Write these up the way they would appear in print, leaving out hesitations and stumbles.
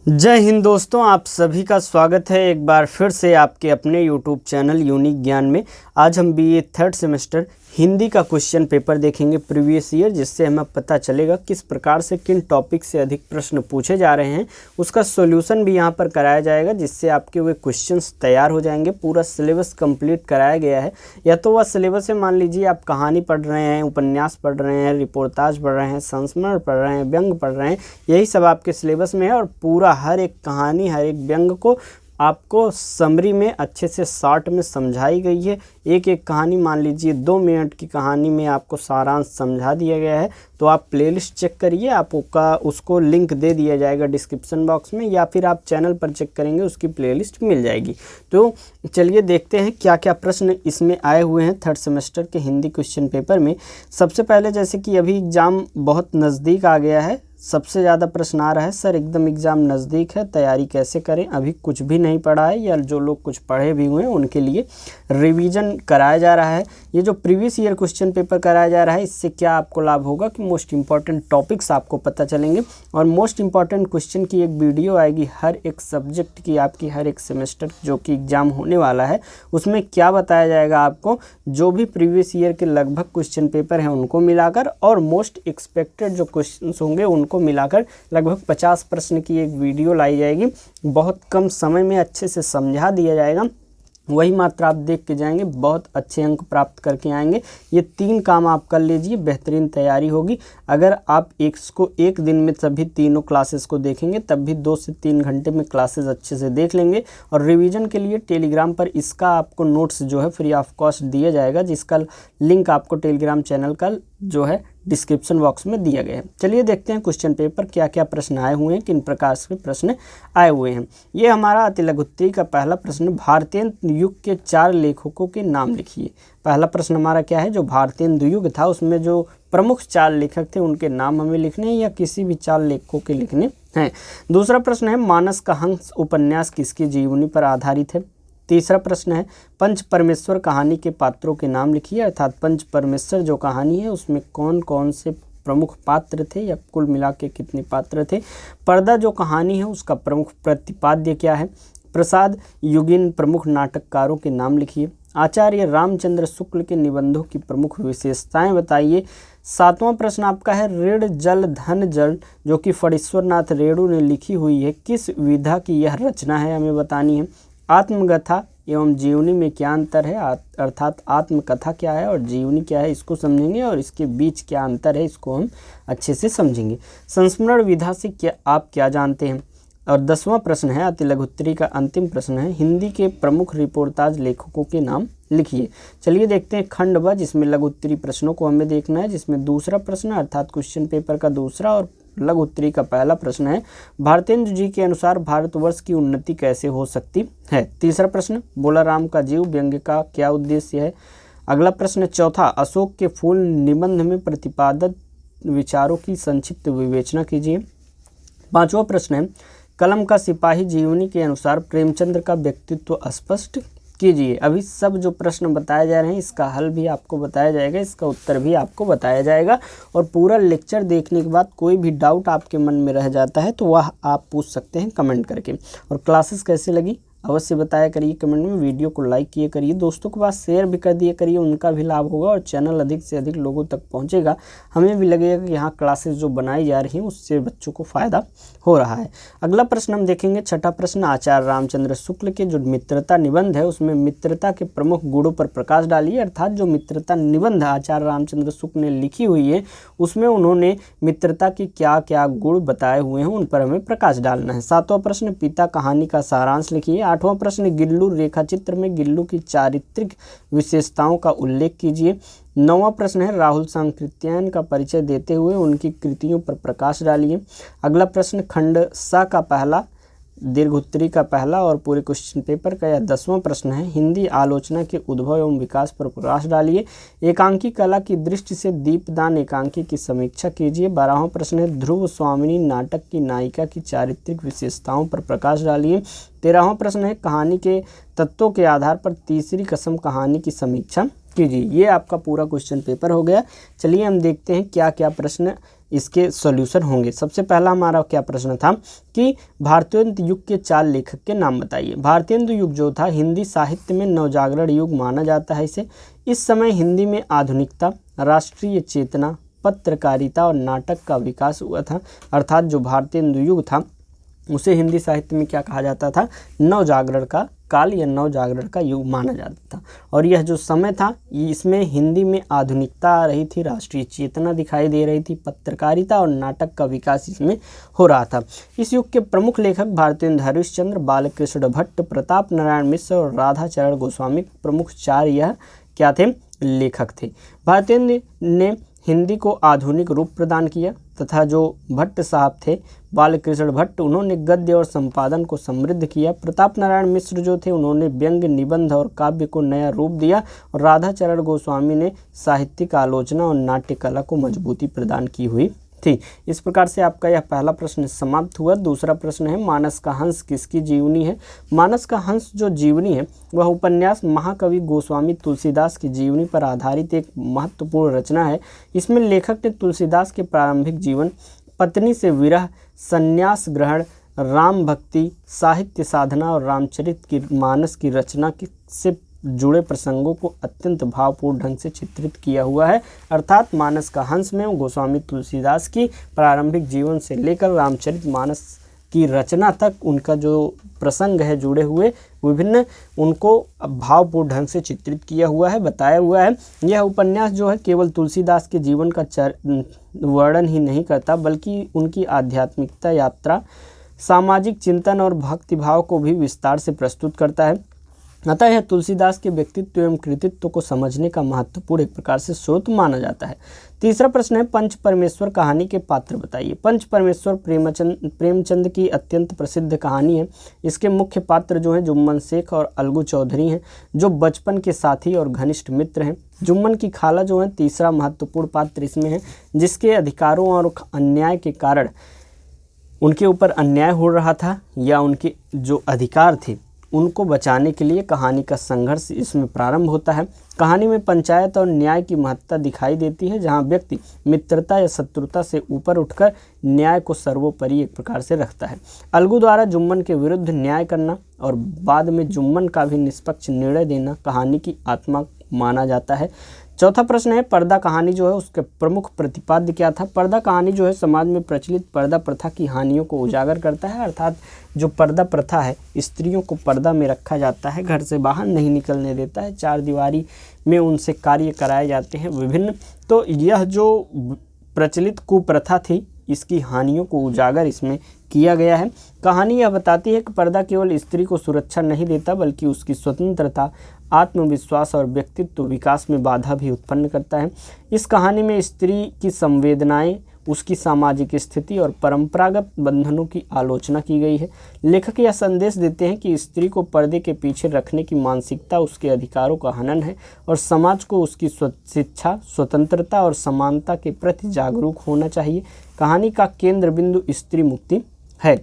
जय हिंद दोस्तों, आप सभी का स्वागत है एक बार फिर से आपके अपने YouTube चैनल यूनिक ज्ञान में। आज हम बीए थर्ड सेमेस्टर हिंदी का क्वेश्चन पेपर देखेंगे प्रीवियस ईयर, जिससे हमें पता चलेगा किस प्रकार से किन टॉपिक से अधिक प्रश्न पूछे जा रहे हैं। उसका सॉल्यूशन भी यहाँ पर कराया जाएगा, जिससे आपके वे क्वेश्चंस तैयार हो जाएंगे। पूरा सिलेबस कंप्लीट कराया गया है। या तो वह सिलेबस है, मान लीजिए आप कहानी पढ़ रहे हैं, उपन्यास पढ़ रहे हैं, रिपोर्टाज पढ़ रहे हैं, संस्मरण पढ़ रहे हैं, व्यंग पढ़ रहे हैं, यही सब आपके सिलेबस में है। और पूरा हर एक कहानी, हर एक व्यंग को आपको समरी में अच्छे से शॉर्ट में समझाई गई है। एक एक कहानी, मान लीजिए 2 मिनट की कहानी में आपको सारांश समझा दिया गया है। तो आप प्लेलिस्ट चेक करिए, आपका उसको लिंक दे दिया जाएगा डिस्क्रिप्शन बॉक्स में, या फिर आप चैनल पर चेक करेंगे, उसकी प्लेलिस्ट मिल जाएगी। तो चलिए देखते हैं क्या क्या प्रश्न इसमें आए हुए हैं थर्ड सेमेस्टर के हिंदी क्वेश्चन पेपर में। सबसे पहले, जैसे कि अभी एग्ज़ाम बहुत नज़दीक आ गया है, सबसे ज़्यादा प्रश्न आ रहा है, सर एकदम एग्ज़ाम नज़दीक है, तैयारी कैसे करें, अभी कुछ भी नहीं पढ़ा है, या जो लोग कुछ पढ़े भी हुए हैं उनके लिए रिवीजन कराया जा रहा है। ये जो प्रीवियस ईयर क्वेश्चन पेपर कराया जा रहा है, इससे क्या आपको लाभ होगा कि मोस्ट इंपॉर्टेंट टॉपिक्स आपको पता चलेंगे, और मोस्ट इंपॉर्टेंट क्वेश्चन की एक वीडियो आएगी हर एक सब्जेक्ट की, आपकी हर एक सेमेस्टर जो कि एग्ज़ाम होने वाला है, उसमें क्या बताया जाएगा आपको, जो भी प्रीवियस ईयर के लगभग क्वेश्चन पेपर हैं उनको मिलाकर, और मोस्ट एक्सपेक्टेड जो क्वेश्चन होंगे उनको मिलाकर लगभग 50 प्रश्न की एक वीडियो लाई जाएगी। बहुत कम समय में अच्छे से समझा दिया जाएगा, वही मात्र आप देख के जाएंगे, बहुत अच्छे अंक प्राप्त करके आएंगे। ये 3 काम आप कर लीजिए, बेहतरीन तैयारी होगी। अगर आप एक दिन में सभी तीनों क्लासेस को देखेंगे, तब भी 2 से 3 घंटे में क्लासेस अच्छे से देख लेंगे। और रिवीजन के लिए टेलीग्राम पर इसका आपको नोट्स जो है फ्री ऑफ कॉस्ट दिया जाएगा, जिसका लिंक आपको टेलीग्राम चैनल का जो है डिस्क्रिप्शन बॉक्स में दिया गया है। चलिए देखते हैं क्वेश्चन पेपर क्या क्या प्रश्न आए हुए हैं, किन प्रकार से प्रश्न आए हुए हैं। ये हमारा अति लघु उत्तरी का पहला प्रश्न, भारतीय युग के 4 लेखकों के नाम लिखिए। पहला प्रश्न हमारा क्या है, जो भारतीय युग था उसमें जो प्रमुख 4 लेखक थे उनके नाम हमें लिखने हैं, या किसी भी 4 लेखकों के लिखने हैं। दूसरा प्रश्न है, मानस का हंस उपन्यास किसकी जीवनी पर आधारित है। तीसरा प्रश्न है, पंच परमेश्वर कहानी के पात्रों के नाम लिखिए, अर्थात पंच परमेश्वर जो कहानी है उसमें कौन कौन से प्रमुख पात्र थे, या कुल मिला के कितने पात्र थे। पर्दा जो कहानी है उसका प्रमुख प्रतिपाद्य क्या है। प्रसाद युगिन प्रमुख नाटककारों के नाम लिखिए। आचार्य रामचंद्र शुक्ल के निबंधों की प्रमुख विशेषताएं बताइए। 7वां प्रश्न आपका है, ऋण जल धन जल जो कि फणीश्वर नाथ रेणु ने लिखी हुई है, किस विधा की यह रचना है, हमें बतानी है। आत्मकथा एवं जीवनी में क्या अंतर है, अर्थात आत्मकथा क्या है और जीवनी क्या है, इसको समझेंगे, और इसके बीच क्या अंतर है इसको हम अच्छे से समझेंगे। संस्मरण विधा से क्या आप क्या जानते हैं। और 10वां प्रश्न है, अति लघु उत्तरी का अंतिम प्रश्न है, हिंदी के प्रमुख रिपोर्टाज लेखकों के नाम लिखिए। चलिए देखते हैं खंड व, जिसमें लघु उत्तरी प्रश्नों को हमें देखना है, जिसमें दूसरा प्रश्न अर्थात क्वेश्चन पेपर का दूसरा और लघु उत्तरी का पहला प्रश्न है, भारतेंदु जी के अनुसार भारतवर्ष की उन्नति कैसे हो सकती है। तीसरा प्रश्न, बोला राम का जीव व्यंग्य का क्या उद्देश्य है। अगला प्रश्न चौथा, अशोक के फूल निबंध में प्रतिपादित विचारों की संक्षिप्त विवेचना कीजिए। 5वां प्रश्न है, कलम का सिपाही जीवनी के अनुसार प्रेमचंद्र का व्यक्तित्व स्पष्ट कीजिए। अभी सब जो प्रश्न बताए जा रहे हैं इसका हल भी आपको बताया जाएगा, इसका उत्तर भी आपको बताया जाएगा। और पूरा लेक्चर देखने के बाद कोई भी डाउट आपके मन में रह जाता है तो वह आप पूछ सकते हैं कमेंट करके। और क्लासेस कैसे लगी अवश्य बताया करिए कमेंट में, वीडियो को लाइक किए करिए, दोस्तों के पास शेयर भी कर दिया करिए, उनका भी लाभ होगा और चैनल अधिक से अधिक लोगों तक पहुंचेगा। हमें भी लगेगा कि यहाँ क्लासेस जो बनाई जा रही हैं उससे बच्चों को फ़ायदा हो रहा है। अगला प्रश्न हम देखेंगे, छठा प्रश्न, आचार्य रामचंद्र शुक्ल के जो मित्रता निबंध है उसमें मित्रता के प्रमुख गुणों पर प्रकाश डालिए। अर्थात जो मित्रता निबंध आचार्य रामचंद्र शुक्ल ने लिखी हुई है उसमें उन्होंने मित्रता के क्या क्या गुण बताए हुए हैं उन पर हमें प्रकाश डालना है। 7वां प्रश्न, पिता कहानी का सारांश लिखिए। 8वां प्रश्न, गिल्लू रेखाचित्र में गिल्लू की चारित्रिक विशेषताओं का उल्लेख कीजिए। 9वां प्रश्न है, राहुल सांकृत्यायन का परिचय देते हुए उनकी कृतियों पर प्रकाश डालिए। अगला प्रश्न खंड सा का पहला, दीर्घ उत्तरी का पहला और पूरे क्वेश्चन पेपर का यह 10वां प्रश्न है, हिंदी आलोचना के उद्भव एवं विकास पर प्रकाश डालिए। एकांकी कला की दृष्टि से दीपदान एकांकी की समीक्षा कीजिए। 12वां प्रश्न है, ध्रुव स्वामिनी नाटक की नायिका की चारित्रिक विशेषताओं पर प्रकाश डालिए। 13वां प्रश्न है, कहानी के तत्वों के आधार पर तीसरी कसम कहानी की समीक्षा कीजिए। ये आपका पूरा क्वेश्चन पेपर हो गया। चलिए हम देखते हैं क्या क्या प्रश्न इसके सॉल्यूशन होंगे। सबसे पहला हमारा क्या प्रश्न था कि भारतीय युग के 4 लेखक के नाम बताइए। भारतीय युग जो था हिंदी साहित्य में नवजागरण युग माना जाता है इसे। इस समय हिंदी में आधुनिकता, राष्ट्रीय चेतना, पत्रकारिता और नाटक का विकास हुआ था। अर्थात जो भारतीय युग था उसे हिंदी साहित्य में क्या कहा जाता था, नवजागरण का काल या नवजागरण का युग माना जाता था। और यह जो समय था इसमें हिंदी में आधुनिकता आ रही थी, राष्ट्रीय चेतना दिखाई दे रही थी, पत्रकारिता और नाटक का विकास इसमें हो रहा था। इस युग के प्रमुख लेखक भारतेंदु हरिश्चंद्र, बालकृष्ण भट्ट, प्रताप नारायण मिश्र और राधाचरण गोस्वामी प्रमुख 4 यह क्या थे, लेखक थे। भारतेंदु ने हिंदी को आधुनिक रूप प्रदान किया तथा जो भट्ट साहब थे, बालकृष्ण भट्ट, उन्होंने गद्य और संपादन को समृद्ध किया। प्रताप नारायण मिश्र जो थे उन्होंने व्यंग्य, निबंध और काव्य को नया रूप दिया और राधाचरण गोस्वामी ने साहित्यिक आलोचना और नाट्य कला को मजबूती प्रदान की हुई थी। इस प्रकार से आपका यह पहला प्रश्न समाप्त हुआ। दूसरा प्रश्न है मानस का हंस किसकी जीवनी है। मानस का हंस जो जीवनी है वह उपन्यास महाकवि गोस्वामी तुलसीदास की जीवनी पर आधारित एक महत्वपूर्ण रचना है। इसमें लेखक ने तुलसीदास के प्रारंभिक जीवन, पत्नी से विरह, संन्यास ग्रहण, राम भक्ति, साहित्य साधना और रामचरित की मानस की रचना से जुड़े प्रसंगों को अत्यंत भावपूर्ण ढंग से चित्रित किया हुआ है। अर्थात मानस का हंस में गोस्वामी तुलसीदास की प्रारंभिक जीवन से लेकर रामचरित मानस की रचना तक उनका जो प्रसंग है जुड़े हुए विभिन्न, उनको भावपूर्ण ढंग से चित्रित किया हुआ है, बताया हुआ है। यह उपन्यास जो है केवल तुलसीदास के जीवन का वर्णन ही नहीं करता बल्कि उनकी आध्यात्मिकता यात्रा, सामाजिक चिंतन और भक्तिभाव को भी विस्तार से प्रस्तुत करता है। अतः यह तुलसीदास के व्यक्तित्व एवं कृतित्व को समझने का महत्वपूर्ण एक प्रकार से स्रोत माना जाता है। तीसरा प्रश्न है पंच परमेश्वर कहानी के पात्र बताइए। पंच परमेश्वर प्रेमचंद की अत्यंत प्रसिद्ध कहानी है। इसके मुख्य पात्र जो हैं जुम्मन शेख और अलगू चौधरी हैं, जो बचपन के साथी और घनिष्ठ मित्र हैं। जुम्मन की खाला जो है तीसरा महत्वपूर्ण पात्र इसमें है, जिसके अधिकारों और अन्याय के कारण उनके ऊपर अन्याय हो रहा था या उनके जो अधिकार थे उनको बचाने के लिए कहानी का संघर्ष इसमें प्रारंभ होता है। कहानी में पंचायत और न्याय की महत्ता दिखाई देती है, जहां व्यक्ति मित्रता या शत्रुता से ऊपर उठकर न्याय को सर्वोपरि एक प्रकार से रखता है। अलगू द्वारा जुम्मन के विरुद्ध न्याय करना और बाद में जुम्मन का भी निष्पक्ष निर्णय देना कहानी की आत्मा माना जाता है। चौथा प्रश्न है पर्दा कहानी जो है उसके प्रमुख प्रतिपाद्य क्या था। पर्दा कहानी जो है समाज में प्रचलित पर्दा प्रथा की हानियों को उजागर करता है। अर्थात जो पर्दा प्रथा है, स्त्रियों को पर्दा में रखा जाता है, घर से बाहर नहीं निकलने देता है, 4 दीवारी में उनसे कार्य कराए जाते हैं विभिन्न। तो यह जो प्रचलित कुप्रथा थी इसकी हानियों को उजागर इसमें किया गया है। कहानी यह बताती है कि पर्दा केवल स्त्री को सुरक्षा नहीं देता बल्कि उसकी स्वतंत्रता, आत्मविश्वास और व्यक्तित्व विकास में बाधा भी उत्पन्न करता है। इस कहानी में स्त्री की संवेदनाएं, उसकी सामाजिक स्थिति और परंपरागत बंधनों की आलोचना की गई है। लेखक यह संदेश देते हैं कि स्त्री को पर्दे के पीछे रखने की मानसिकता उसके अधिकारों का हनन है और समाज को उसकी शिक्षा, स्वतंत्रता और समानता के प्रति जागरूक होना चाहिए। कहानी का केंद्र बिंदु स्त्री मुक्ति है।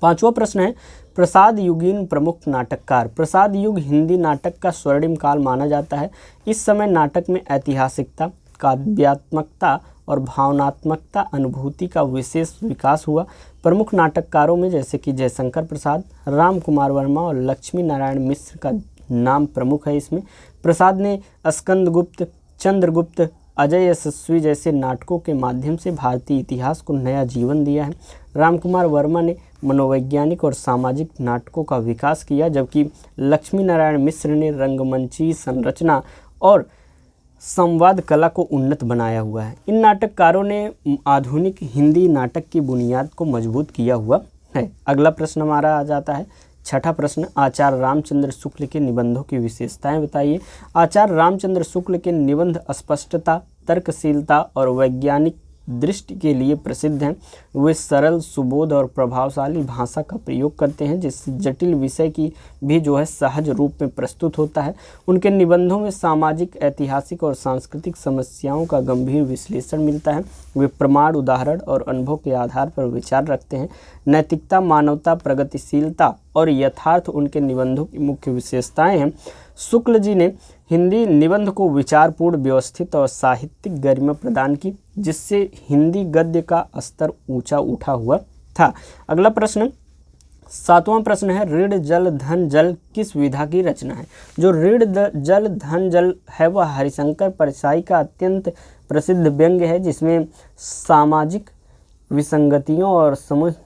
5वां प्रश्न है प्रसाद युगीन प्रमुख नाटककार। प्रसाद युग हिंदी नाटक का स्वर्णिम काल माना जाता है। इस समय नाटक में ऐतिहासिकता, काव्यात्मकता और भावनात्मकता अनुभूति का विशेष विकास हुआ। प्रमुख नाटककारों में जैसे कि जयशंकर प्रसाद, राम कुमार वर्मा और लक्ष्मी नारायण मिश्र का नाम प्रमुख है। इसमें प्रसाद ने स्कंदगुप्त, चंद्रगुप्त, अजय यशस्वी जैसे नाटकों के माध्यम से भारतीय इतिहास को नया जीवन दिया है। रामकुमार वर्मा ने मनोवैज्ञानिक और सामाजिक नाटकों का विकास किया, जबकि लक्ष्मी नारायण मिश्र ने रंगमंची संरचना और संवाद कला को उन्नत बनाया हुआ है। इन नाटककारों ने आधुनिक हिंदी नाटक की बुनियाद को मजबूत किया हुआ है। अगला प्रश्न हमारा आ जाता है 6ठा प्रश्न आचार्य रामचंद्र शुक्ल के निबंधों की विशेषताएं बताइए। आचार्य रामचंद्र शुक्ल के निबंध स्पष्टता, तर्कशीलता और वैज्ञानिक दृष्टि के लिए प्रसिद्ध हैं। वे सरल, सुबोध और प्रभावशाली भाषा का प्रयोग करते हैं, जिससे जटिल विषय की भी जो है सहज रूप में प्रस्तुत होता है। उनके निबंधों में सामाजिक, ऐतिहासिक और सांस्कृतिक समस्याओं का गंभीर विश्लेषण मिलता है। वे प्रमाण, उदाहरण और अनुभव के आधार पर विचार रखते हैं। नैतिकता, मानवता, प्रगतिशीलता और यथार्थ उनके निबंधों की मुख्य विशेषताएं हैं। शुक्ल जी ने हिंदी निबंध को विचारपूर्ण, व्यवस्थित और साहित्यिक गरिमा प्रदान की, जिससे हिंदी गद्य का स्तर ऊंचा उठा हुआ था। अगला प्रश्न, 7वां प्रश्न है, ऋण जल धन जल किस विधा की रचना है? जो ऋण जल धन जल है वह हरिशंकर परसाई का अत्यंत प्रसिद्ध व्यंग्य है, जिसमें सामाजिक विसंगतियों और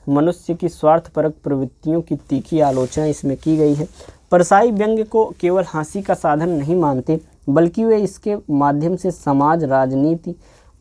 मनुष्य की स्वार्थपरक प्रवृत्तियों की तीखी आलोचना इसमें की गई है। परसाई व्यंग्य को केवल हंसी का साधन नहीं मानते, बल्कि वे इसके माध्यम से समाज, राजनीति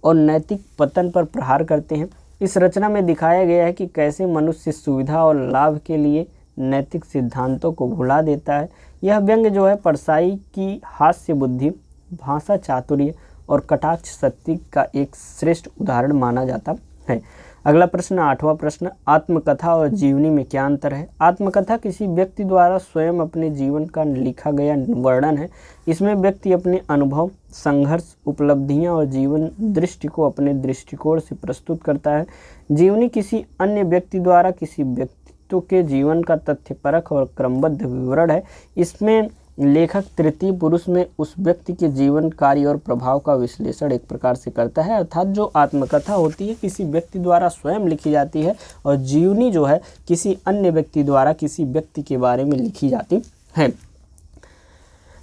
और नैतिक पतन पर प्रहार करते हैं। इस रचना में दिखाया गया है कि कैसे मनुष्य सुविधा और लाभ के लिए नैतिक सिद्धांतों को भुला देता है। यह व्यंग्य जो है परसाई की हास्य बुद्धि, भाषा चातुर्य और कटाक्ष शक्ति का एक श्रेष्ठ उदाहरण माना जाता है। अगला प्रश्न, 8वां प्रश्न, आत्मकथा और जीवनी में क्या अंतर है? आत्मकथा किसी व्यक्ति द्वारा स्वयं अपने जीवन का लिखा गया वर्णन है। इसमें व्यक्ति अपने अनुभव, संघर्ष, उपलब्धियां और जीवन दृष्टि को अपने दृष्टिकोण से प्रस्तुत करता है। जीवनी किसी अन्य व्यक्ति द्वारा किसी व्यक्तित्व के जीवन का तथ्यपरक और क्रमबद्ध विवरण है। इसमें लेखक तृतीय पुरुष में उस व्यक्ति के जीवन, कार्य और प्रभाव का विश्लेषण एक प्रकार से करता है। अर्थात जो आत्मकथा होती है किसी व्यक्ति द्वारा स्वयं लिखी जाती है, और जीवनी जो है किसी अन्य व्यक्ति द्वारा किसी व्यक्ति के बारे में लिखी जाती है।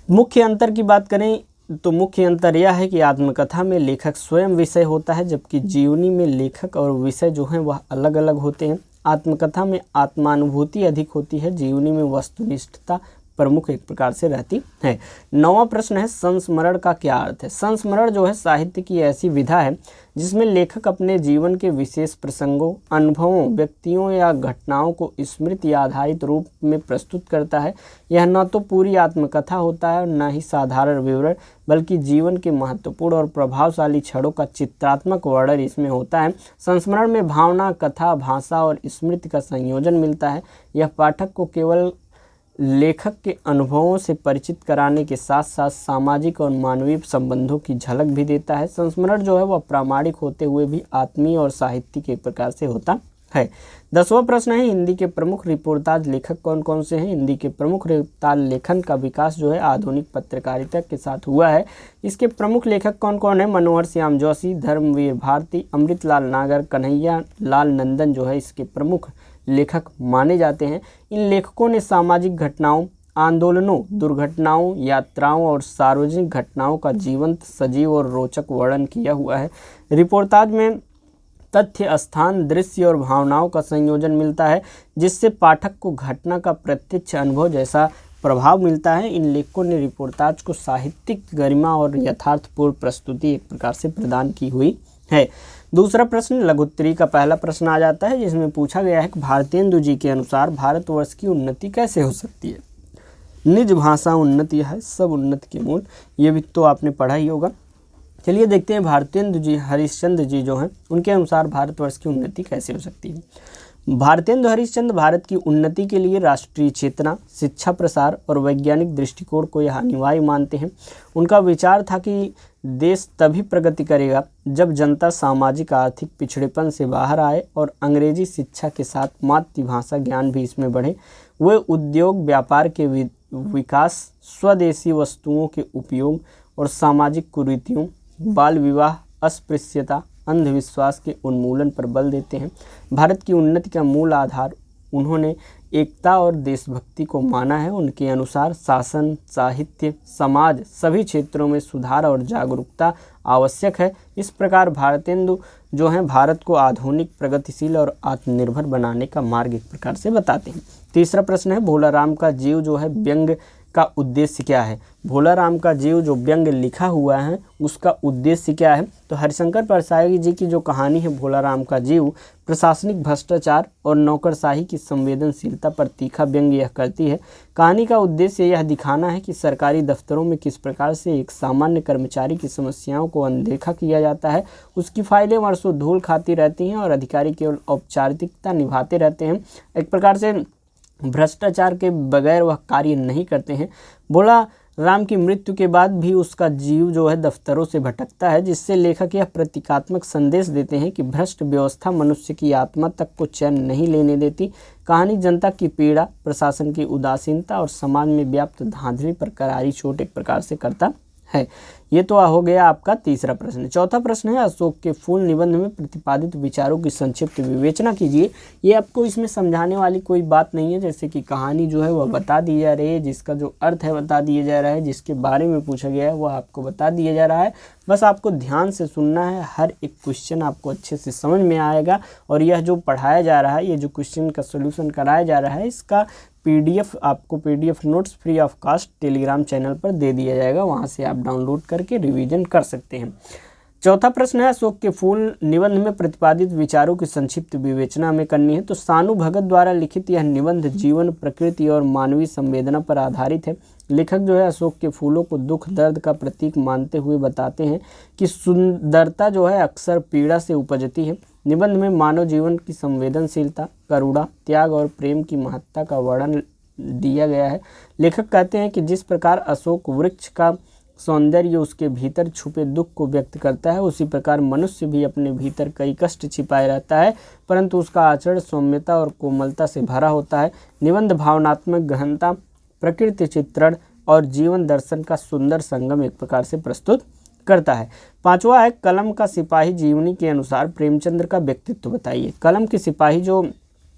मुख्य अंतर की बात करें तो मुख्य अंतर यह है कि आत्मकथा में लेखक स्वयं विषय होता है, जबकि जीवनी में लेखक और विषय जो हैं वह अलग अलग होते हैं। आत्मकथा में आत्मानुभूति अधिक होती है, जीवनी में वस्तुनिष्ठता प्रमुख एक प्रकार से रहती है। 9वां प्रश्न है, संस्मरण का क्या अर्थ है? संस्मरण जो है साहित्य की ऐसी विधा है जिसमें लेखक अपने जीवन के विशेष प्रसंगों, अनुभवों, व्यक्तियों या घटनाओं को स्मृति आधारित रूप में प्रस्तुत करता है। यह न तो पूरी आत्मकथा होता है और न ही साधारण विवरण, बल्कि जीवन के महत्वपूर्ण और प्रभावशाली क्षणों का चित्रात्मक वर्णन इसमें होता है। संस्मरण में भावना, कथा, भाषा और स्मृति का संयोजन मिलता है। यह पाठक को केवल लेखक के अनुभवों से परिचित कराने के साथ साथ सामाजिक और मानवीय संबंधों की झलक भी देता है। संस्मरण जो है वह प्रामाणिक होते हुए भी आत्मीय और साहित्यिक एक प्रकार से होता है। 10वां प्रश्न है, हिंदी के प्रमुख रिपोर्टाज लेखक कौन कौन से हैं? हिंदी के प्रमुख रिपोर्टाज लेखन का विकास जो है आधुनिक पत्रकारिता के साथ हुआ है। इसके प्रमुख लेखक कौन कौन है? मनोहर श्याम जोशी, धर्मवीर भारती, अमृतलाल नागर, कन्हैया लाल नंदन जो है इसके प्रमुख लेखक माने जाते हैं। इन लेखकों ने सामाजिक घटनाओं, आंदोलनों, दुर्घटनाओं, यात्राओं और सार्वजनिक घटनाओं का जीवंत, सजीव और रोचक वर्णन किया हुआ है। रिपोर्टाज में तथ्य, स्थान, दृश्य और भावनाओं का संयोजन मिलता है, जिससे पाठक को घटना का प्रत्यक्ष अनुभव जैसा प्रभाव मिलता है। इन लेखकों ने रिपोर्टाज को साहित्यिक गरिमा और यथार्थपूर्ण प्रस्तुति एक प्रकार से प्रदान की हुई है। दूसरा प्रश्न, लघुत्तरी का पहला प्रश्न आ जाता है, जिसमें पूछा गया है कि भारतेंदु जी के अनुसार भारतवर्ष की उन्नति कैसे हो सकती है? निज भाषा उन्नति है सब उन्नति के मूल, ये भी तो आपने पढ़ा ही होगा। चलिए देखते हैं भारतेंदु जी हरिश्चंद्र जी जो हैं उनके अनुसार भारतवर्ष की उन्नति कैसे हो सकती है। भारतेंदु हरिश्चंद्र भारत की उन्नति के लिए राष्ट्रीय चेतना, शिक्षा प्रसार और वैज्ञानिक दृष्टिकोण को यह अनिवार्य मानते हैं। उनका विचार था कि देश तभी प्रगति करेगा जब जनता सामाजिक आर्थिक पिछड़ेपन से बाहर आए और अंग्रेजी शिक्षा के साथ मातृभाषा ज्ञान भी इसमें बढ़े। वे उद्योग व्यापार के विकास, स्वदेशी वस्तुओं के उपयोग और सामाजिक कुरीतियों, बाल विवाह, अस्पृश्यता, अंधविश्वास के उन्मूलन पर बल देते हैं। भारत की उन्नति का मूल आधार उन्होंने एकता और देशभक्ति को माना है। उनके अनुसार शासन, साहित्य, समाज सभी क्षेत्रों में सुधार और जागरूकता आवश्यक है। इस प्रकार भारतेंदु जो हैं भारत को आधुनिक, प्रगतिशील और आत्मनिर्भर बनाने का मार्ग एक प्रकार से बताते हैं। तीसरा प्रश्न है, भोलाराम का जीव जो है व्यंग्य का उद्देश्य क्या है? भोलाराम का जीव जो व्यंग्य लिखा हुआ है उसका उद्देश्य क्या है? तो हरिशंकर परसाई जी की जो कहानी है भोलाराम का जीव, प्रशासनिक भ्रष्टाचार और नौकरशाही की संवेदनशीलता पर तीखा व्यंग्य यह करती है। कहानी का उद्देश्य यह दिखाना है कि सरकारी दफ्तरों में किस प्रकार से एक सामान्य कर्मचारी की समस्याओं को अनदेखा किया जाता है। उसकी फाइलें वर्षों धूल खाती रहती हैं और अधिकारी केवल औपचारिकता निभाते रहते हैं। एक प्रकार से भ्रष्टाचार के बगैर वह कार्य नहीं करते हैं। भोला राम की मृत्यु के बाद भी उसका जीव जो है दफ्तरों से भटकता है, जिससे लेखक यह प्रतीकात्मक संदेश देते हैं कि भ्रष्ट व्यवस्था मनुष्य की आत्मा तक को चैन नहीं लेने देती। कहानी जनता की पीड़ा, प्रशासन की उदासीनता और समाज में व्याप्त धांधली पर करारी चोट एक प्रकार से करता है। ये तो हो गया आपका तीसरा प्रश्न। चौथा प्रश्न है, अशोक के फूल निबंध में प्रतिपादित विचारों की संक्षिप्त विवेचना कीजिए। ये आपको इसमें समझाने वाली कोई बात नहीं है, जैसे कि कहानी जो है वह बता दी जा रही है, जिसका जो अर्थ है बता दिया जा रहा है, जिसके बारे में पूछा गया है वह आपको बता दिया जा रहा है। बस आपको ध्यान से सुनना है, हर एक क्वेश्चन आपको अच्छे से समझ में आएगा। और यह जो पढ़ाया जा रहा है, ये जो क्वेश्चन का सोल्यूशन कराया जा रहा है, इसका PDF आपको PDF notes free of cost Telegram channel पर दे दिया जाएगा, वहाँ से आप डाउनलोड करके रिवीजन कर सकते हैं। चौथा प्रश्न है, अशोक के फूल निबंध में प्रतिपादित विचारों की संक्षिप्त विवेचना हमें करनी है। तो सानू भगत द्वारा लिखित यह निबंध जीवन, प्रकृति और मानवीय संवेदना पर आधारित है। लेखक जो है अशोक के फूलों को दुख दर्द का प्रतीक मानते हुए बताते हैं कि सुंदरता जो है अक्सर पीड़ा से उपजती है। निबंध में मानव जीवन की संवेदनशीलता, करुणा, त्याग और प्रेम की महत्ता का वर्णन दिया गया है। लेखक कहते हैं कि जिस प्रकार अशोक वृक्ष का सौंदर्य उसके भीतर छुपे दुख को व्यक्त करता है, उसी प्रकार मनुष्य भी अपने भीतर कई कष्ट छिपाए रहता है, परंतु उसका आचरण सौम्यता और कोमलता से भरा होता है। निबंध भावनात्मक गहनता, प्रकृति चित्रण और जीवन दर्शन का सुंदर संगम एक प्रकार से प्रस्तुत करता है। पांचवा है, कलम का सिपाही जीवनी के अनुसार प्रेमचंद्र का व्यक्तित्व बताइए। कलम के सिपाही जो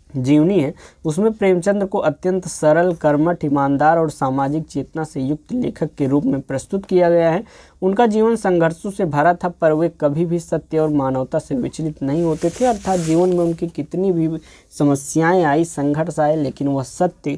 जीवनी है उसमें प्रेमचंद्र को अत्यंत सरल, कर्मठ, ईमानदार और सामाजिक चेतना से युक्त लेखक के रूप में प्रस्तुत किया गया है। उनका जीवन संघर्षों से भरा था, पर वे कभी भी सत्य और मानवता से विचलित नहीं होते थे। अर्थात जीवन में उनकी कितनी भी समस्याएं आई, संघर्ष आए, लेकिन वह सत्य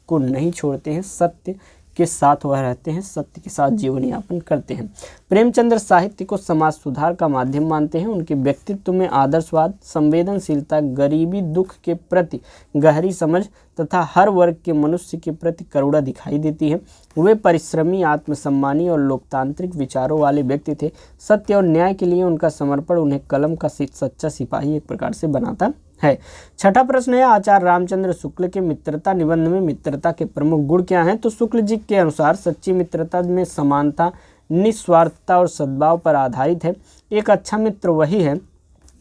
को नहीं छोड़ते हैं, सत्य के साथ वह रहते हैं, सत्य के साथ जीवन यापन करते हैं। प्रेमचंद्र साहित्य को समाज सुधार का माध्यम मानते हैं। उनके व्यक्तित्व में आदर्शवाद, संवेदनशीलता, गरीबी, दुख के प्रति गहरी समझ तथा हर वर्ग के मनुष्य के प्रति करुणा दिखाई देती है। वे परिश्रमी, आत्मसम्मानी और लोकतांत्रिक विचारों वाले व्यक्ति थे। सत्य और न्याय के लिए उनका समर्पण उन्हें कलम का सच्चा सिपाही एक प्रकार से बनाता है। छठा प्रश्न है, आचार्य रामचंद्र शुक्ल के मित्रता निबंध में मित्रता के प्रमुख गुण क्या हैं? तो शुक्ल जी के अनुसार सच्ची मित्रता में समानता, निस्वार्थता और सद्भाव पर आधारित है। एक अच्छा मित्र वही है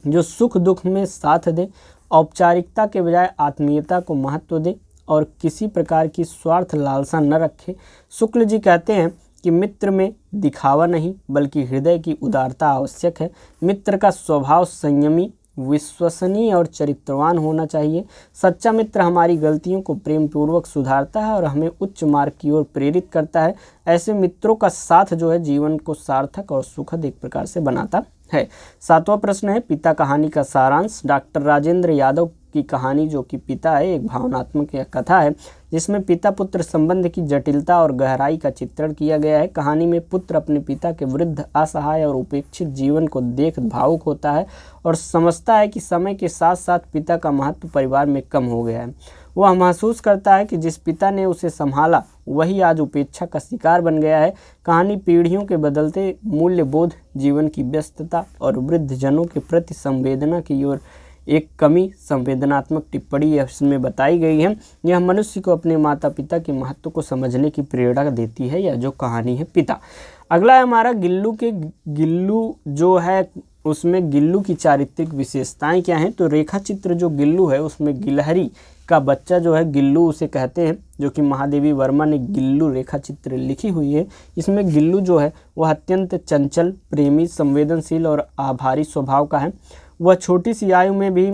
जो सुख दुख में साथ दे, औपचारिकता के बजाय आत्मीयता को महत्व दे और किसी प्रकार की स्वार्थ लालसा न रखे। शुक्ल जी कहते हैं कि मित्र में दिखावा नहीं बल्कि हृदय की उदारता आवश्यक है। मित्र का स्वभाव संयमी, विश्वसनीय और चरित्रवान होना चाहिए। सच्चा मित्र हमारी गलतियों को प्रेम पूर्वक सुधारता है और हमें उच्च मार्ग की ओर प्रेरित करता है। ऐसे मित्रों का साथ जो है जीवन को सार्थक और सुखद एक प्रकार से बनाता है। सातवां प्रश्न है, पिता कहानी का सारांश। डॉक्टर राजेंद्र यादव की कहानी जो कि पिता है, एक भावनात्मक कथा है जिसमें पिता पुत्र संबंध की जटिलता और गहराई का चित्रण किया गया है। कहानी में पुत्र अपने पिता के वृद्ध, असहाय और उपेक्षित जीवन को देख भावुक होता है और समझता है कि समय के साथ साथ पिता का महत्व परिवार में कम हो गया है। वह महसूस करता है कि जिस पिता ने उसे संभाला वही आज उपेक्षा का शिकार बन गया है। कहानी पीढ़ियों के बदलते मूल्यबोध, जीवन की व्यस्तता और वृद्धजनों के प्रति संवेदना की ओर एक कमी संवेदनात्मक टिप्पणी इसमें बताई गई है। यह मनुष्य को अपने माता पिता के महत्व को समझने की प्रेरणा देती है, यह जो कहानी है पिता। अगला है हमारा गिल्लू जो है उसमें गिल्लू की चारित्रिक विशेषताएं क्या हैं? तो रेखा चित्र जो गिल्लू है उसमें गिलहरी का बच्चा जो है गिल्लू उसे कहते हैं, जो कि महादेवी वर्मा ने गिल्लू रेखा चित्र लिखी हुई है। इसमें गिल्लू जो है वह अत्यंत चंचल, प्रेमी, संवेदनशील और आभारी स्वभाव का है। वह छोटी सी आयु में भी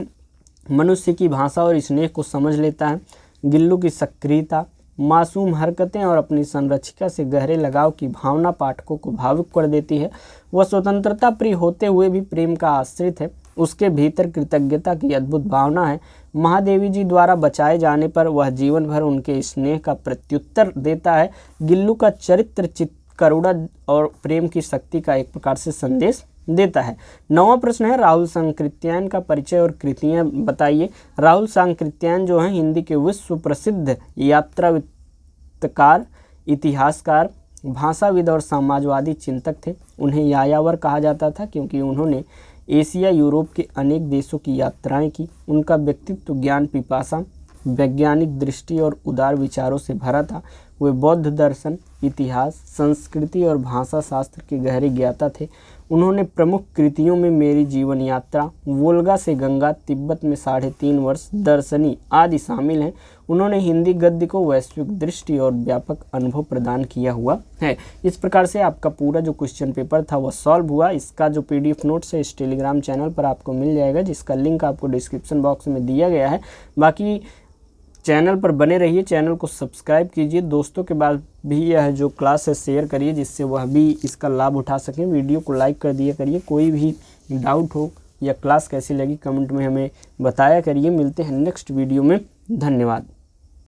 मनुष्य की भाषा और स्नेह को समझ लेता है। गिल्लू की सक्रियता, मासूम हरकतें और अपनी संरक्षिका से गहरे लगाव की भावना पाठकों को भावुक कर देती है। वह स्वतंत्रता प्रिय होते हुए भी प्रेम का आश्रित है। उसके भीतर कृतज्ञता की अद्भुत भावना है। महादेवी जी द्वारा बचाए जाने पर वह जीवन भर उनके स्नेह का प्रत्युत्तर देता है। गिल्लू का चरित्र करुणा और प्रेम की शक्ति का एक प्रकार से संदेश देता है। नौवां प्रश्न है, राहुल सांकृत्यायन का परिचय और कृतियां बताइए। राहुल सांकृत्यायन जो है हिंदी के विश्व प्रसिद्ध यात्रावित्तकार, इतिहासकार, भाषाविद और समाजवादी चिंतक थे। उन्हें यायावर कहा जाता था क्योंकि उन्होंने एशिया, यूरोप के अनेक देशों की यात्राएं की। उनका व्यक्तित्व ज्ञान पिपासा, वैज्ञानिक दृष्टि और उदार विचारों से भरा था। वे बौद्ध दर्शन, इतिहास, संस्कृति और भाषा शास्त्र के गहरे ज्ञाता थे। उन्होंने प्रमुख कृतियों में मेरी जीवन यात्रा, वोल्गा से गंगा, तिब्बत में 3.5 वर्ष, दर्शनी आदि शामिल हैं। उन्होंने हिंदी गद्य को वैश्विक दृष्टि और व्यापक अनुभव प्रदान किया हुआ है। इस प्रकार से आपका पूरा जो क्वेश्चन पेपर था वह सॉल्व हुआ। इसका जो PDF नोट्स है इस टेलीग्राम चैनल पर आपको मिल जाएगा, जिसका लिंक आपको डिस्क्रिप्शन बॉक्स में दिया गया है। बाकी चैनल पर बने रहिए, चैनल को सब्सक्राइब कीजिए, दोस्तों के बाद भी यह जो क्लास है शेयर करिए, जिससे वह भी इसका लाभ उठा सकें। वीडियो को लाइक कर दिया करिए। कोई भी डाउट हो या क्लास कैसी लगी कमेंट में हमें बताया करिए। मिलते हैं नेक्स्ट वीडियो में। धन्यवाद।